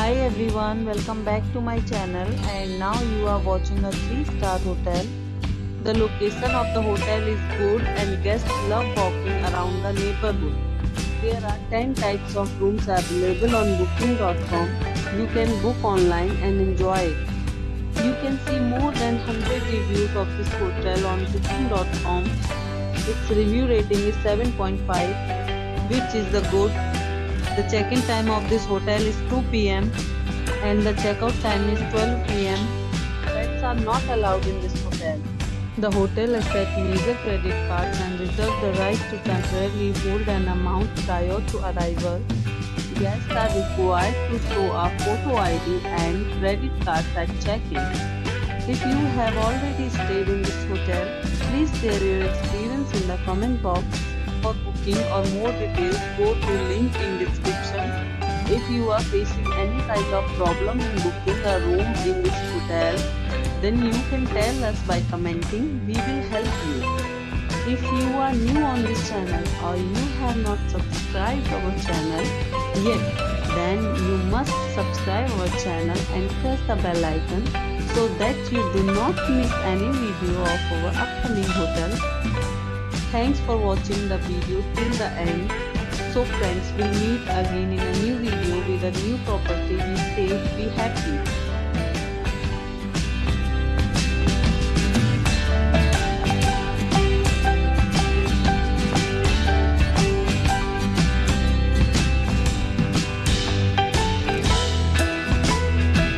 Hi everyone, welcome back to my channel, and now you are watching a 3-star hotel. The location of the hotel is good and guests love walking around the neighborhood. There are 10 types of rooms available on booking.com. You can book online and enjoy it. You can see more than 100 reviews of this hotel on booking.com. Its review rating is 7.5, which is the good. The check-in time of this hotel is 2 p.m. and the checkout time is 12 p.m. Pets are not allowed in this hotel. The hotel accepts major credit cards and reserves the right to temporarily hold an amount prior to arrival. Guests are required to show a photo ID and credit cards at check-in. If you have already stayed in this hotel, please share your experience in the comment box. For booking or more details, go to link in description. If you are facing any kind of problem in booking a room in this hotel, then you can tell us by commenting. We will help you. If you are new on this channel or you have not subscribed our channel yet, then you must subscribe our channel and press the bell icon so that you do not miss any video of our upcoming hotel. Thanks for watching the video till the end. So friends, we'll meet again in a new video with a new property. Be safe, be happy.